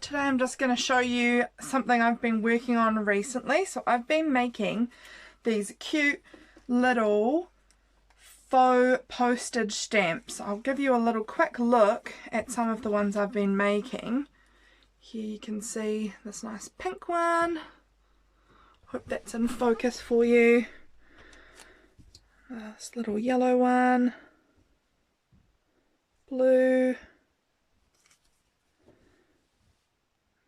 Today I'm just going to show you something I've been working on recently. So I've been making these cute little faux postage stamps. I'll give you a little quick look at some of the ones I've been making. Here you can see this nice pink one. Hope that's in focus for you. This little yellow one. Blue.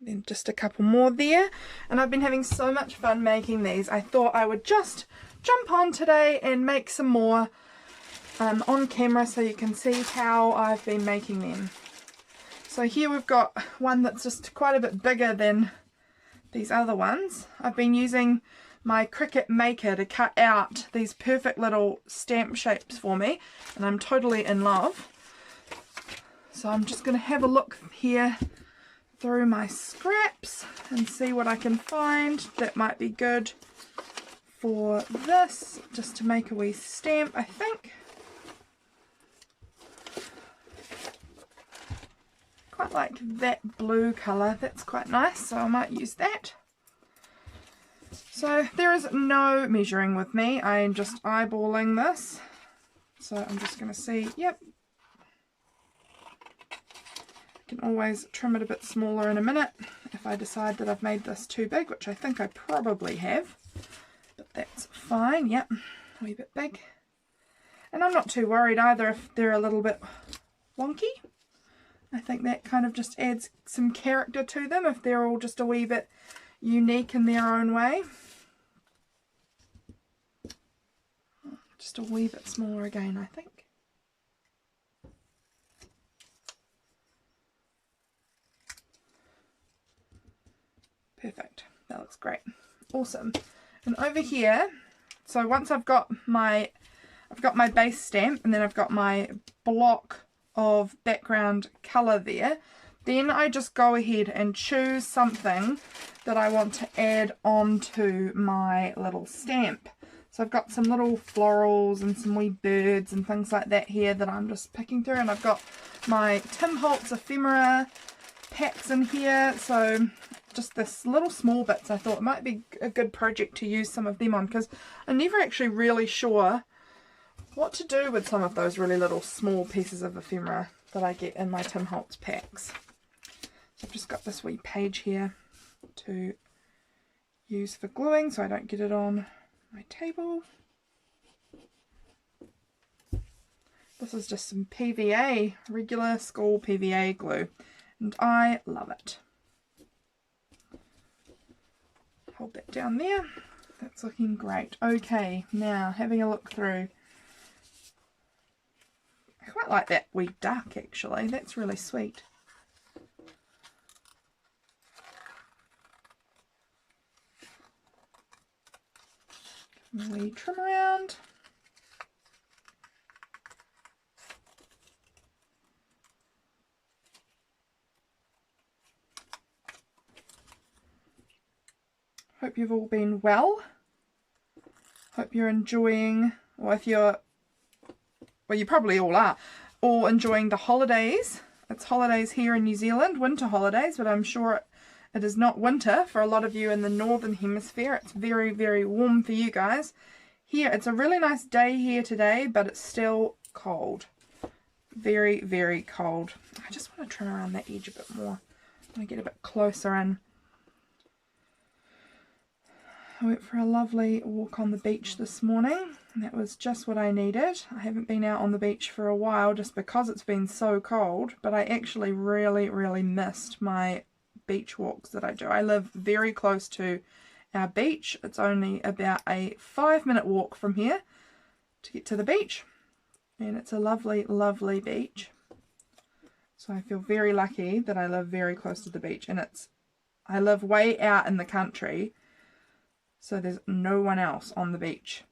Then just a couple more there, and I've been having so much fun making these. I thought I would just jump on today and make some more on camera so you can see how I've been making them. So here we've got one that's just quite a bit bigger than these other ones. I've been using my Cricut Maker to cut out these perfect little stamp shapes for me, and I'm totally in love. So I'm just going to have a look here through my scraps and see what I can find that might be good for this, just to make a wee stamp, I think. Quite like that blue colour, that's quite nice, so I might use that. So there is no measuring with me, I'm just eyeballing this, so I'm just going to see, yep. Can always trim it a bit smaller in a minute if I decide that I've made this too big, which I think I probably have, but that's fine. Yep, a wee bit big, and I'm not too worried either if they're a little bit wonky. I think that kind of just adds some character to them if they're all just a wee bit unique in their own way. Just a wee bit smaller again, I think. Perfect, that looks great, awesome. And over here, so once I've got my base stamp, and then I've got my block of background colour there, then I just go ahead and choose something that I want to add onto my little stamp. So I've got some little florals and some wee birds and things like that here that I'm just picking through, and I've got my Tim Holtz ephemera packs in here, so just this little small bits. I thought it might be a good project to use some of them on, because I'm never actually really sure what to do with some of those really little small pieces of ephemera that I get in my Tim Holtz packs. So I've just got this wee page here to use for gluing so I don't get it on my table. This is just some PVA, regular school PVA glue, and I love it. Hold that down there, that's looking great. Okay, now having a look through, I quite like that wee duck actually, that's really sweet. Give a wee trim around. Hope you've all been well. Hope you're enjoying, or if you're, well, you probably all are, all enjoying the holidays. It's holidays here in New Zealand, winter holidays, but I'm sure it is not winter for a lot of you in the northern hemisphere. It's very, very warm for you guys. Here, it's a really nice day here today, but it's still cold. Very, very cold. I just want to trim around that edge a bit more. I want to get a bit closer in. I went for a lovely walk on the beach this morning, and that was just what I needed. I haven't been out on the beach for a while just because it's been so cold, but I actually really, really missed my beach walks that I do. I live very close to our beach. It's only about a 5-minute walk from here to get to the beach, and it's a lovely, lovely beach. So I feel very lucky that I live very close to the beach, and I live way out in the country, so there's no one else on the beach.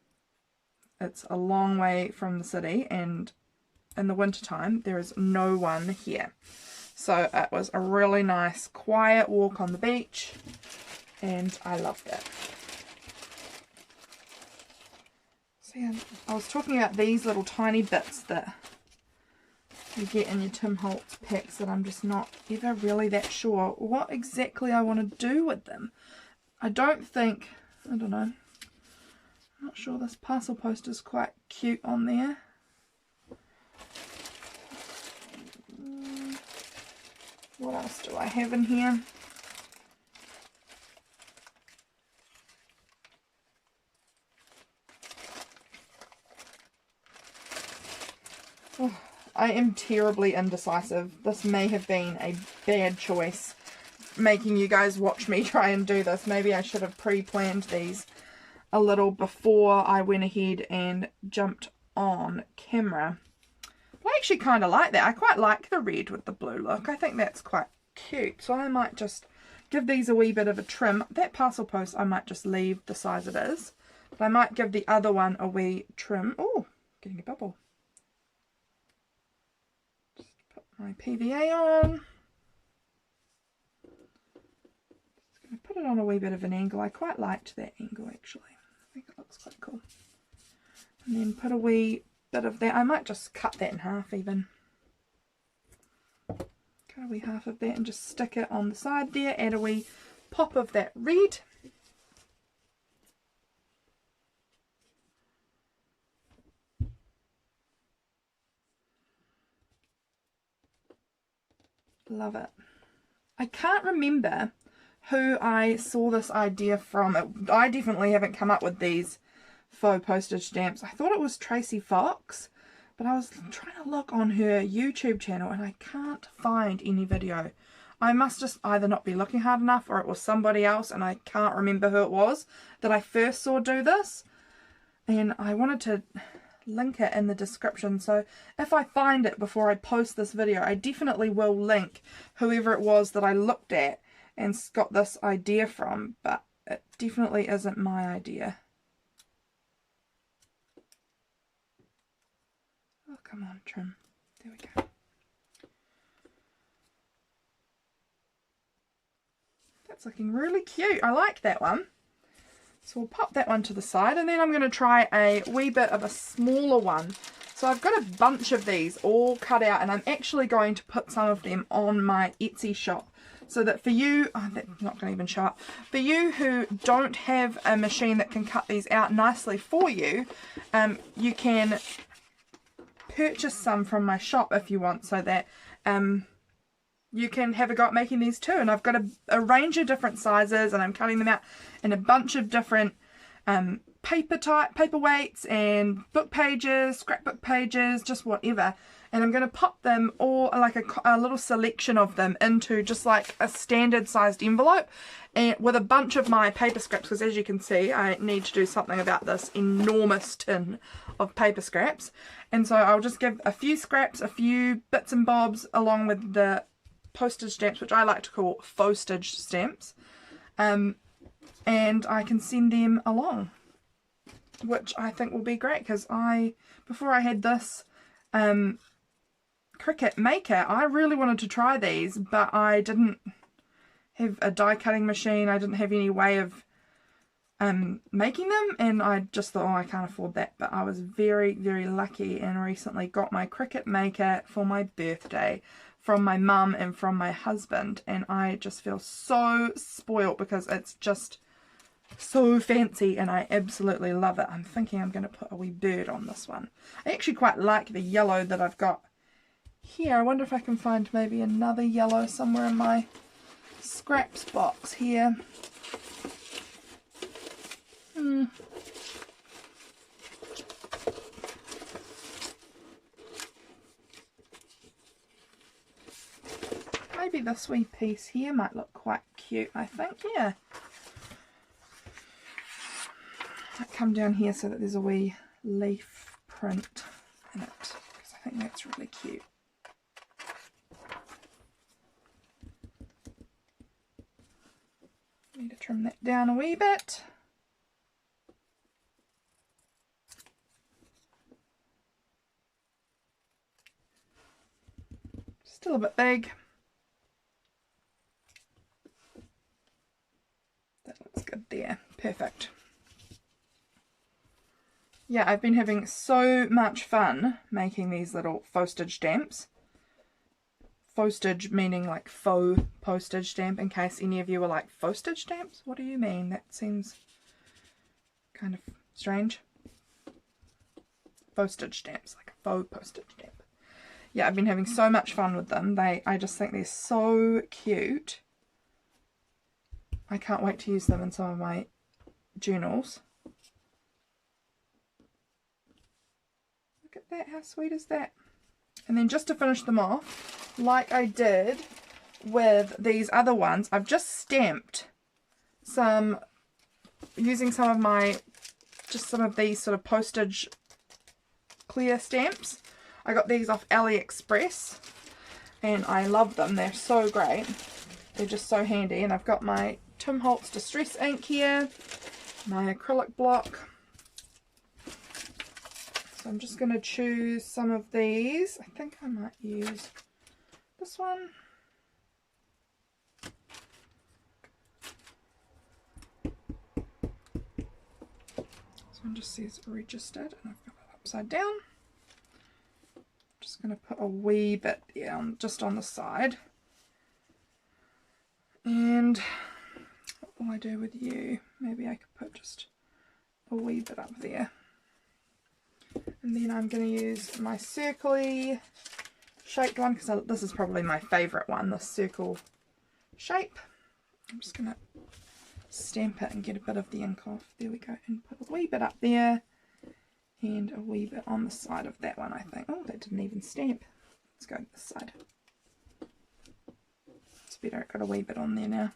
It's a long way from the city, and in the winter time there is no one here. So it was a really nice quiet walk on the beach, and I loved it. So yeah, I was talking about these little tiny bits that you get in your Tim Holtz packs that I'm just not ever really that sure what exactly I want to do with them. I don't know, I'm not sure this parcel post is quite cute on there. What else do I have in here? Oh, I am terribly indecisive. This may have been a bad choice, making you guys watch me try and do this. Maybe I should have pre-planned these a little before I went ahead and jumped on camera. I actually kind of like that. I quite like the red with the blue look. I think that's quite cute. So I might just give these a wee bit of a trim. That parcel post I might just leave the size it is. But I might give the other one a wee trim. Oh, getting a bubble. Just put my PVA on. Just going to put it on a wee bit of an angle. I quite liked that angle actually. I think it looks quite cool. And then put a wee bit of that. I might just cut that in half even. Cut a wee half of that and just stick it on the side there. Add a wee pop of that red. Love it. I can't remember who I saw this idea from. I definitely haven't come up with these faux postage stamps. I thought it was Tracy Fox, but I was trying to look on her YouTube channel and I can't find any video. I must just either not be looking hard enough or it was somebody else and I can't remember who it was that I first saw do this. And I wanted to link it in the description, so if I find it before I post this video, I definitely will link whoever it was that I looked at and got this idea from, but it definitely isn't my idea. Oh, come on, trim. There we go. That's looking really cute. I like that one. So we'll pop that one to the side, and then I'm going to try a wee bit of a smaller one. So I've got a bunch of these all cut out, and I'm actually going to put some of them on my Etsy shop. So that for you, oh, that's not going to even show up, for you who don't have a machine that can cut these out nicely for you, you can purchase some from my shop if you want, so that you can have a go at making these too. And I've got a range of different sizes, and I'm cutting them out in a bunch of different paperweights and book pages, scrapbook pages, just whatever. And I'm going to pop them all, like a little selection of them, into just like a standard sized envelope, and with a bunch of my paper scraps, because as you can see I need to do something about this enormous tin of paper scraps. And so I'll just give a few scraps, a few bits and bobs, along with the postage stamps, which I like to call faux-stage stamps, and I can send them along, which I think will be great, because before I had this Cricut Maker, I really wanted to try these, but I didn't have a die cutting machine. I didn't have any way of making them, and I just thought, oh, I can't afford that. But I was very, very lucky and recently got my Cricut Maker for my birthday from my mum and from my husband, and I just feel so spoiled because it's just so fancy and I absolutely love it. I'm thinking I'm going to put a wee bird on this one. I actually quite like the yellow that I've got here. I wonder if I can find maybe another yellow somewhere in my scraps box here. Maybe this wee piece here might look quite cute, I think. Yeah. Might come down here so that there's a wee leaf print in it, because I think that's really cute. Need to trim that down a wee bit. Still a bit big. That looks good there. Perfect. Yeah, I've been having so much fun making these little faux-stage stamps. Faux-stage meaning like faux postage stamp, in case any of you are like, Faux-stage stamps? What do you mean? That seems kind of strange. Faux-stage stamps, like a faux postage stamp. Yeah, I've been having so much fun with them. I just think they're so cute. I can't wait to use them in some of my journals. Look at that, how sweet is that? And then just to finish them off, like I did with these other ones, I've just stamped some, using some of these sort of postage clear stamps. I got these off AliExpress and I love them. They're so great. They're just so handy. And I've got my Tim Holtz Distress ink here, my acrylic block. So I'm just going to choose some of these. I think I might use this one. This one just says registered and I've got it upside down. I'm just going to put a wee bit there, just on the side. And what will I do with you? Maybe I could put just a wee bit up there. And then I'm going to use my circly shaped one, because this is probably my favourite one, this circle shape. I'm just going to stamp it and get a bit of the ink off. There we go. And put a wee bit up there and a wee bit on the side of that one, I think. Oh, that didn't even stamp. Let's go this side. It's better, I've got a wee bit on there now.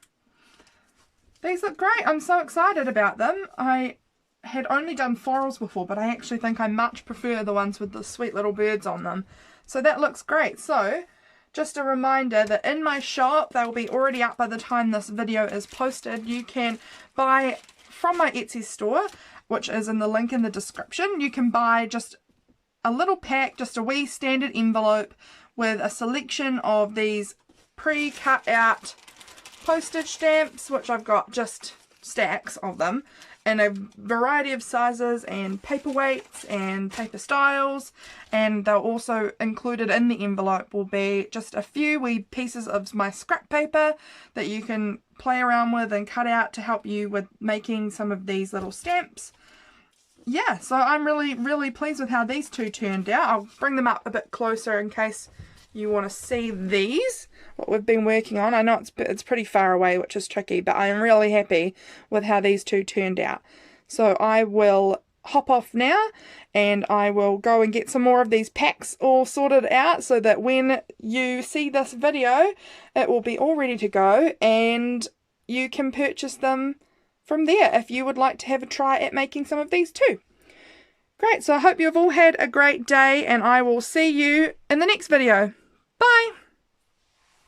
These look great. I'm so excited about them. I had only done florals before, but I actually think I much prefer the ones with the sweet little birds on them. So that looks great. So just a reminder that in my shop, they will be already up by the time this video is posted. You can buy from my Etsy store, which is in the link in the description. You can buy just a little pack, just a wee standard envelope with a selection of these pre-cut out postage stamps, which I've got just stacks of them, in a variety of sizes and paperweights and paper styles. And they'll also included in the envelope will be just a few wee pieces of my scrap paper that you can play around with and cut out to help you with making some of these little stamps. Yeah, so I'm really pleased with how these two turned out. I'll bring them up a bit closer in case you want to see these, what we've been working on. I know it's pretty far away, which is tricky, but I'm really happy with how these two turned out. So I will hop off now and I will go and get some more of these packs all sorted out so that when you see this video, it will be all ready to go and you can purchase them from there if you would like to have a try at making some of these too. Great, so I hope you've all had a great day and I will see you in the next video. Bye!